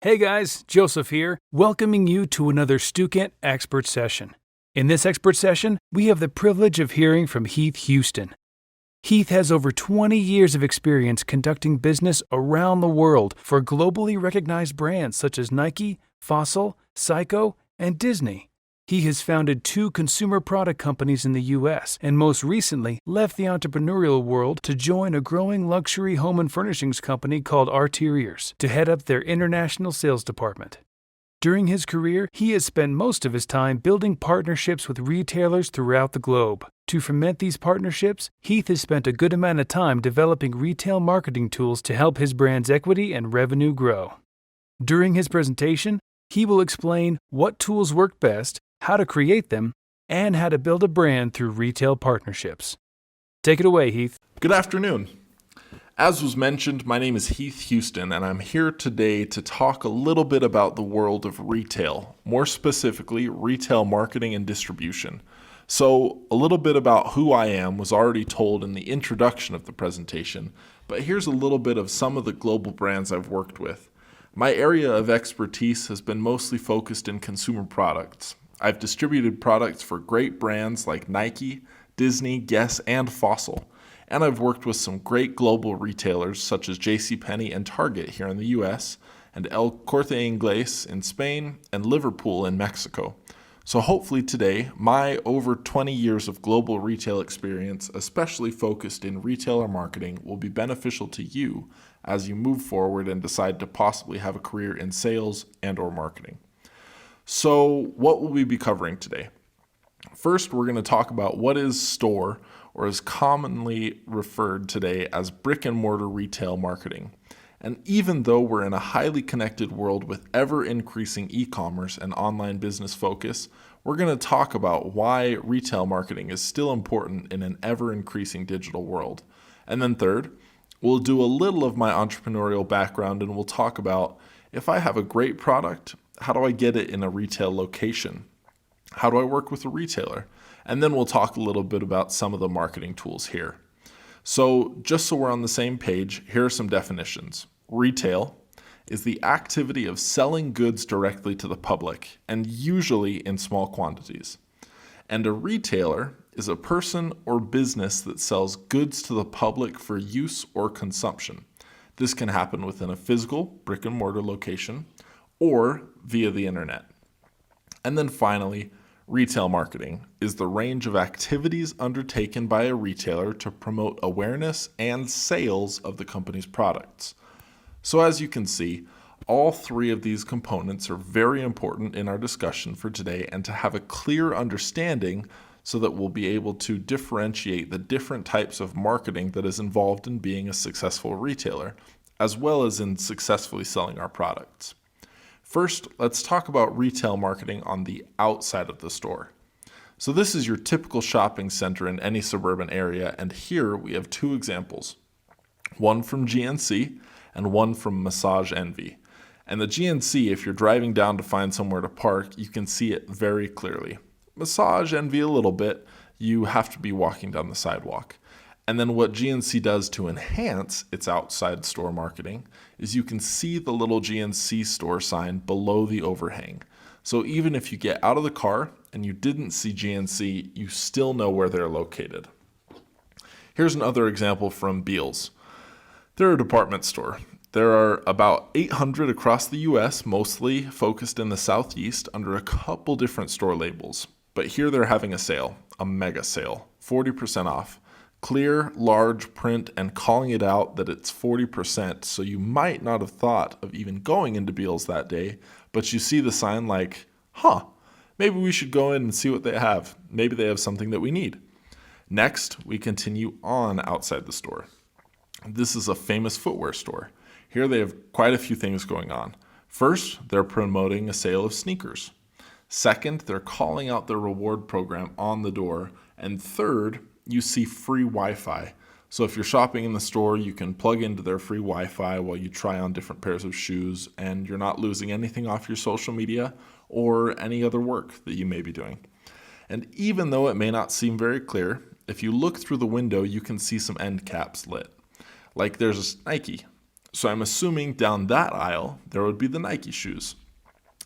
Hey guys, Joseph here, welcoming you to another Stukent expert session. In this expert session, we have the privilege of hearing from Heath Houston. Heath has over 20 years of experience conducting business around the world for globally recognized brands such as Nike, Fossil, Psycho, and Disney. He has founded 2 consumer product companies in the U.S. and most recently left the entrepreneurial world to join a growing luxury home and furnishings company called Arteriors to head up their international sales department. During his career, he has spent most of his time building partnerships with retailers throughout the globe. To foment these partnerships, Heath has spent a good amount of time developing retail marketing tools to help his brand's equity and revenue grow. During his presentation, he will explain what tools work best, how to create them, and how to build a brand through retail partnerships. Take it away, Heath. Good afternoon. As was mentioned, my name is Heath Houston, and I'm here today to talk a little bit about the world of retail, more specifically, retail marketing and distribution. So, a little bit about who I am was already told in the introduction of the presentation, but here's a little bit of some of the global brands I've worked with. My area of expertise has been mostly focused in consumer products. I've distributed products for great brands like Nike, Disney, Guess, and Fossil. And I've worked with some great global retailers such as JCPenney and Target here in the US, and El Corte Inglés in Spain, and Liverpool in Mexico. So hopefully today, my over 20 years of global retail experience, especially focused in retailer marketing, will be beneficial to you as you move forward and decide to possibly have a career in sales and/or marketing. So what will we be covering today? First, we're going to talk about what is store, or is commonly referred today as brick and mortar retail marketing. And even though we're in a highly connected world with ever-increasing e-commerce and online business focus, we're going to talk about why retail marketing is still important in an ever-increasing digital world. And then third, we'll do a little of my entrepreneurial background, and we'll talk about if I have a great product, how do I get it in a retail location? How do I work with a retailer? And then we'll talk a little bit about some of the marketing tools here. So just so we're on the same page, here are some definitions. Retail is the activity of selling goods directly to the public, and usually in small quantities. And a retailer is a person or business that sells goods to the public for use or consumption. This can happen within a physical brick and mortar location or via the internet. And then finally, retail marketing is the range of activities undertaken by a retailer to promote awareness and sales of the company's products. So as you can see, all 3 of these components are very important in our discussion for today, and to have a clear understanding so that we'll be able to differentiate the different types of marketing that is involved in being a successful retailer, as well as in successfully selling our products. First, let's talk about retail marketing on the outside of the store. So this is your typical shopping center in any suburban area, and here we have 2 examples. One from GNC and one from Massage Envy. And the GNC, if you're driving down to find somewhere to park, you can see it very clearly. Massage Envy a little bit, you have to be walking down the sidewalk. And then what GNC does to enhance its outside store marketing is you can see the little GNC store sign below the overhang. So even if you get out of the car and you didn't see GNC, you still know where they're located. Here's another example from Beals. They're a department store. There are about 800 across the US, mostly focused in the Southeast under a couple different store labels. But here they're having a sale, a mega sale, 40% off. Clear, large print, and calling it out that it's 40%, so you might not have thought of even going into Beals that day, but you see the sign like, maybe we should go in and see what they have. Maybe they have something that we need. Next, we continue on outside the store. This is a famous footwear store. Here they have quite a few things going on. First, they're promoting a sale of sneakers. Second, they're calling out their reward program on the door. And third, you see free Wi-Fi. So if you're shopping in the store, you can plug into their free Wi-Fi while you try on different pairs of shoes, and you're not losing anything off your social media or any other work that you may be doing. And even though it may not seem very clear, if you look through the window, you can see some end caps lit. Like there's Nike, So I'm assuming down that aisle, there would be the Nike shoes.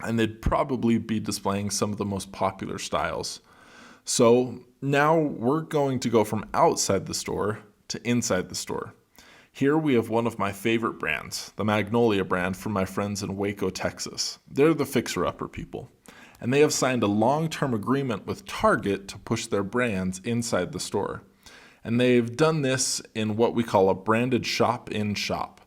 And they'd probably be displaying some of the most popular styles. So now we're going to go from outside the store to inside the store. Here we have one of my favorite brands, the Magnolia brand from my friends in Waco, Texas. They're the fixer-upper people. And they have signed a long-term agreement with Target to push their brands inside the store. And they've done this in what we call a branded shop-in-shop.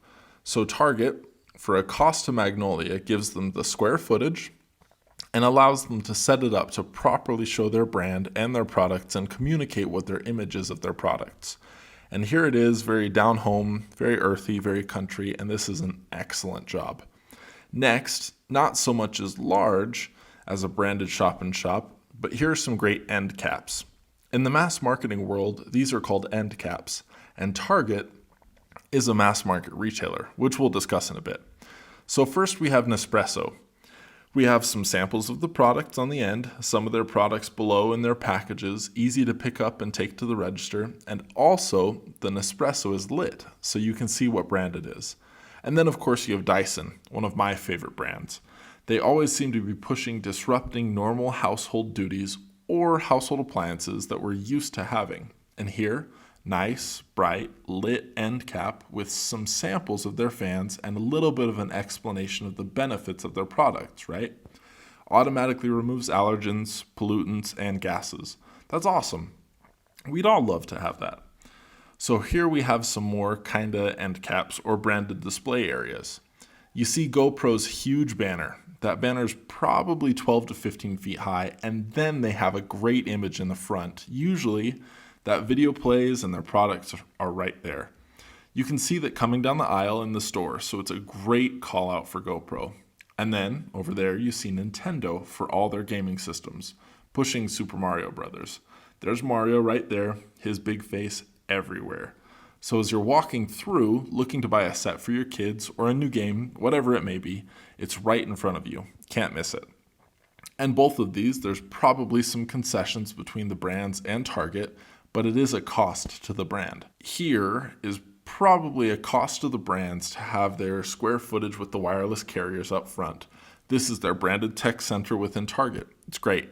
So Target, for a cost to Magnolia, gives them the square footage and allows them to set it up to properly show their brand and their products and communicate what their image is of their products. And here it is, very down home, very earthy, very country, and this is an excellent job. Next, not so much as large as a branded shop-in-shop, but here are some great end caps. In the mass marketing world, these are called end caps, and Target is a mass market retailer, which we'll discuss in a bit. So first we have Nespresso. We have some samples of the products on the end, some of their products below in their packages, easy to pick up and take to the register, and also the Nespresso is lit, so you can see what brand it is. And then of course you have Dyson, one of my favorite brands. They always seem to be pushing disrupting normal household duties or household appliances that we're used to having. And here, nice, bright, lit end cap with some samples of their fans and a little bit of an explanation of the benefits of their products, right? Automatically removes allergens, pollutants, and gases. That's awesome. We'd all love to have that. So here we have some more kinda end caps or branded display areas. You see GoPro's huge banner. That banner's probably 12 to 15 feet high, and then they have a great image in the front. Usually, that video plays and their products are right there. You can see that coming down the aisle in the store, so it's a great call out for GoPro. And then over there you see Nintendo for all their gaming systems, pushing Super Mario Brothers. There's Mario right there, his big face everywhere. So as you're walking through, looking to buy a set for your kids or a new game, whatever it may be, it's right in front of you. Can't miss it. And both of these, there's probably some concessions between the brands and Target, but it is a cost to the brand. Here is probably a cost to the brands to have their square footage with the wireless carriers up front. This is their branded tech center within Target. It's great.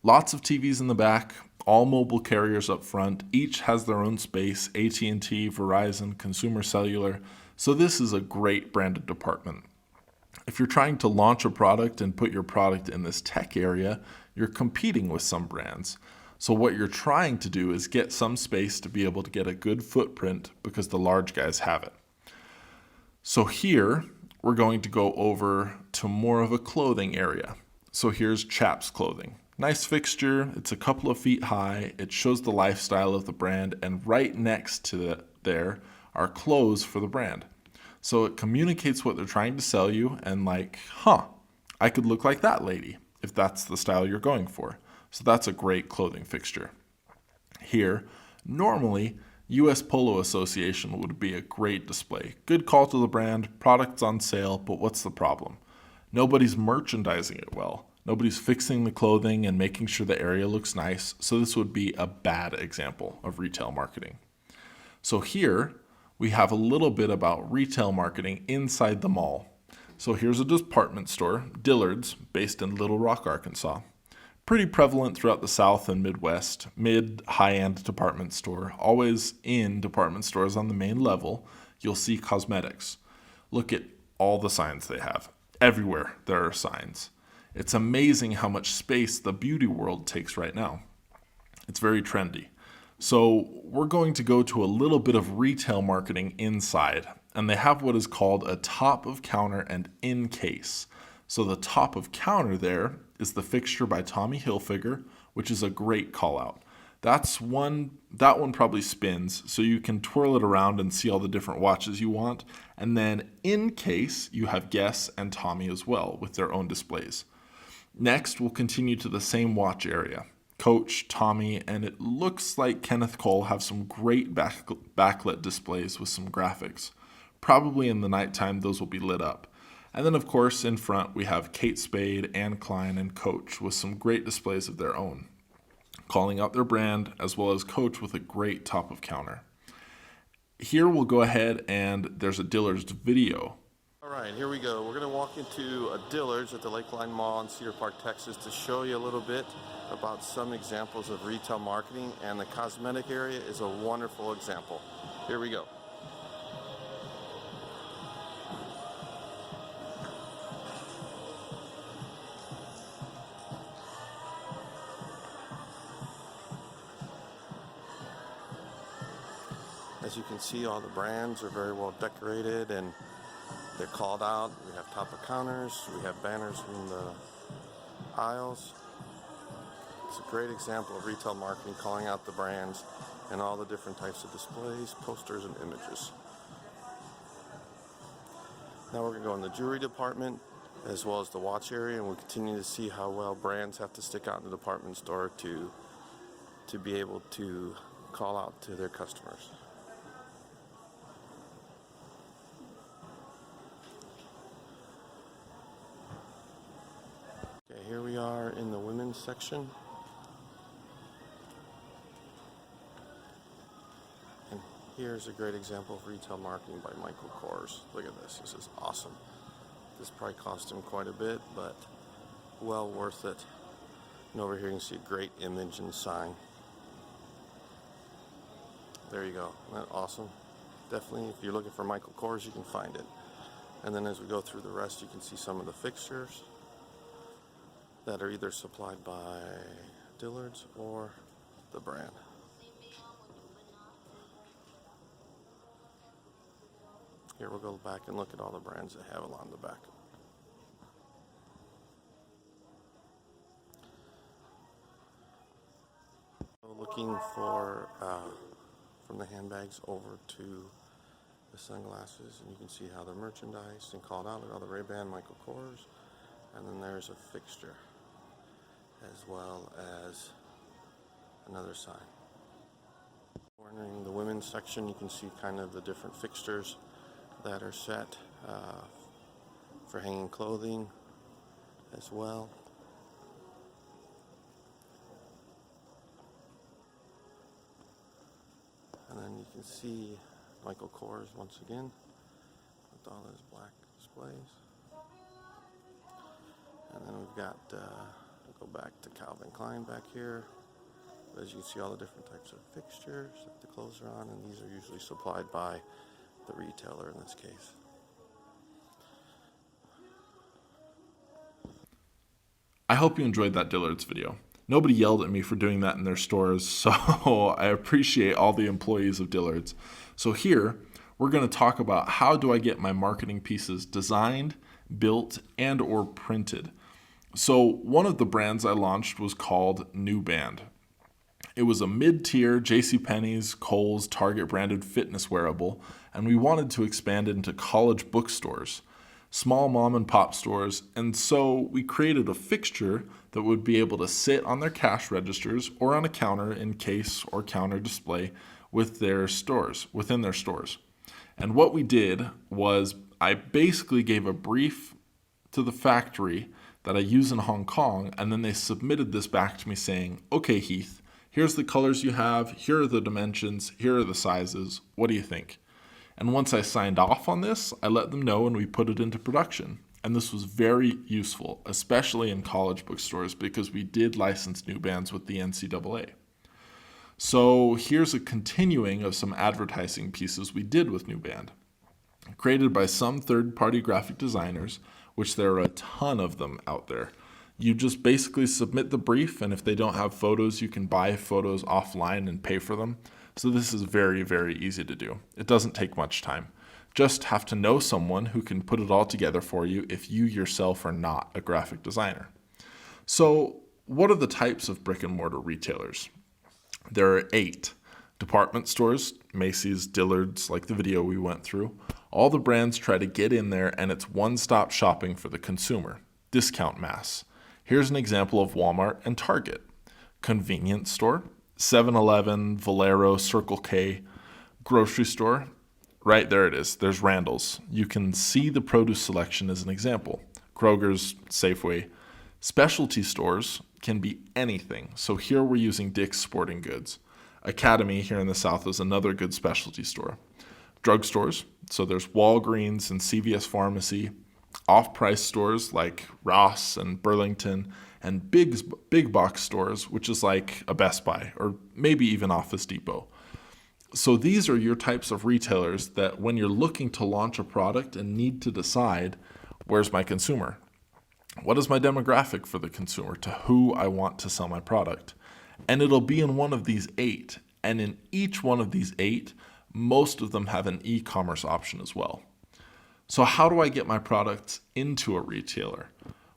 Lots of TVs in the back, all mobile carriers up front. Each has their own space, AT&T, Verizon, Consumer Cellular. So this is a great branded department. If you're trying to launch a product and put your product in this tech area, you're competing with some brands. So what you're trying to do is get some space to be able to get a good footprint because the large guys have it. So here, we're going to go over to more of a clothing area. So here's Chaps Clothing. Nice fixture, it's a couple of feet high, it shows the lifestyle of the brand, and right next to there are clothes for the brand. So it communicates what they're trying to sell you and I could look like that lady if that's the style you're going for. So that's a great clothing fixture. Here, normally, US Polo Association would be a great display. Good call to the brand, products on sale, but what's the problem? Nobody's merchandising it well. Nobody's fixing the clothing and making sure the area looks nice, so this would be a bad example of retail marketing. So here, we have a little bit about retail marketing inside the mall. So here's a department store, Dillards, based in Little Rock, Arkansas. Pretty prevalent throughout the South and Midwest, mid-high-end department store. Always in department stores on the main level, you'll see cosmetics. Look at all the signs they have. Everywhere there are signs. It's amazing how much space the beauty world takes right now. It's very trendy. So we're going to go to a little bit of retail marketing inside, and they have what is called a top of counter and in case. So the top of counter there is the fixture by Tommy Hilfiger, which is a great call out. That one probably spins, so you can twirl it around and see all the different watches you want. And then in case, you have Guess and Tommy as well with their own displays. Next, we'll continue to the same watch area. Coach, Tommy, and it looks like Kenneth Cole have some great backlit displays with some graphics. Probably in the nighttime, those will be lit up. And then, of course, in front, we have Kate Spade, Anne Klein, and Coach with some great displays of their own, calling out their brand, as well as Coach with a great top of counter. Here we'll go ahead and there's a Dillards video. All right, here we go. We're going to walk into a Dillards at the Lakeline Mall in Cedar Park, Texas to show you a little bit about some examples of retail marketing, and the cosmetic area is a wonderful example. Here we go. As you can see, all the brands are very well decorated and they're called out. We have top of counters, we have banners in the aisles. It's a great example of retail marketing, calling out the brands and all the different types of displays, posters, and images. Now we're going to go in the jewelry department as well as the watch area, and we'll continue to see how well brands have to stick out in the department store to be able to call out to their customers. Okay, here we are in the women's section. And here's a great example of retail marketing by Michael Kors. Look at this. This is awesome. This probably cost him quite a bit, but well worth it. And over here you can see a great image and sign. There you go. Isn't that awesome? Definitely, if you're looking for Michael Kors, you can find it. And then as we go through the rest, you can see some of the fixtures that are either supplied by Dillards or the brand. Here we'll go back and look at all the brands that have along the back. Looking for from the handbags over to the sunglasses, and you can see how they're merchandised and called out. Look at all the Ray-Ban Michael Kors, and then there's a fixture as well as another sign. Entering the women's section, you can see kind of the different fixtures that are set for hanging clothing as well. And then you can see Michael Kors once again with all those black displays. And then we've got, we'll go back to Calvin Klein back here. As you can see, all the different types of fixtures that the clothes are on, and these are usually supplied by the retailer in this case. I hope you enjoyed that Dillards video. Nobody yelled at me for doing that in their stores, so I appreciate all the employees of Dillards. So here, we're going to talk about how do I get my marketing pieces designed, built, and or printed. So one of the brands I launched was called New Band. It was a mid-tier JCPenney's, Kohl's, Target branded fitness wearable, and we wanted to expand it into college bookstores, small mom and pop stores, and so we created a fixture that would be able to sit on their cash registers or on a counter in case or counter display with their stores, within their stores. And what we did was I basically gave a brief to the factory that I use in Hong Kong, and then they submitted this back to me saying, okay, Heath, here's the colors you have, here are the dimensions, here are the sizes, what do you think? And once I signed off on this, I let them know and we put it into production. And this was very useful, especially in college bookstores, because we did license New Bands with the NCAA. So here's a continuing of some advertising pieces we did with New Band. Created by some third-party graphic designers, which there are a ton of them out there. You just basically submit the brief, and if they don't have photos, you can buy photos offline and pay for them. So this is very, very easy to do. It doesn't take much time. Just have to know someone who can put it all together for you if you yourself are not a graphic designer. So what are the types of brick and mortar retailers? There are 8. Department stores, Macy's, Dillard's, like the video we went through. All the brands try to get in there, and it's one-stop shopping for the consumer. Discount mass. Here's an example of Walmart and Target. Convenience store, 7-Eleven, Valero, Circle K. Grocery store, right there it is. There's Randall's. You can see the produce selection as an example. Kroger's, Safeway. Specialty stores can be anything. So here we're using Dick's Sporting Goods. Academy here in the South is another good specialty store. drugstores, so there's Walgreens and CVS Pharmacy, off-price stores like Ross and Burlington, and big box stores, which is like a Best Buy or maybe even Office Depot. So these are your types of retailers that when you're looking to launch a product and need to decide, where's my consumer? What is my demographic for the consumer to who I want to sell my product? And it'll be in one of these 8. And in each one of these 8, most of them have an e-commerce option as well. So how do I get my products into a retailer?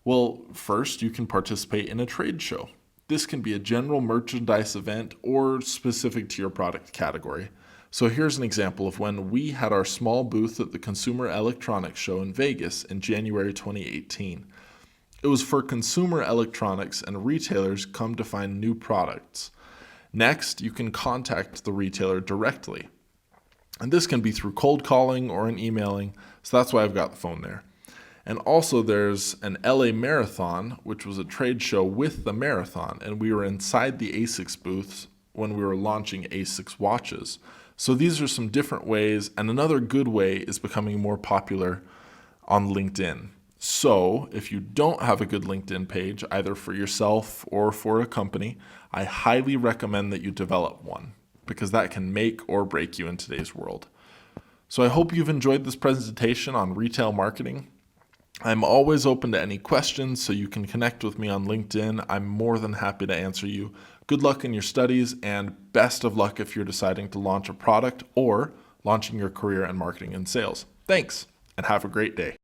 Well, first you can participate in a trade show. This can be a general merchandise event or specific to your product category. So here's an example of when we had our small booth at the Consumer Electronics Show in Vegas in January 2018. It was for consumer electronics and retailers come to find new products. Next, you can contact the retailer directly. And this can be through cold calling or an emailing, so that's why I've got the phone there. And also there's an LA Marathon, which was a trade show with the marathon, and we were inside the ASICS booths when we were launching ASICS watches. So these are some different ways, and another good way is becoming more popular on LinkedIn. So if you don't have a good LinkedIn page, either for yourself or for a company, I highly recommend that you develop one, because that can make or break you in today's world. So I hope you've enjoyed this presentation on retail marketing. I'm always open to any questions, so you can connect with me on LinkedIn. I'm more than happy to answer you. Good luck in your studies, and best of luck if you're deciding to launch a product or launching your career in marketing and sales. Thanks, and have a great day.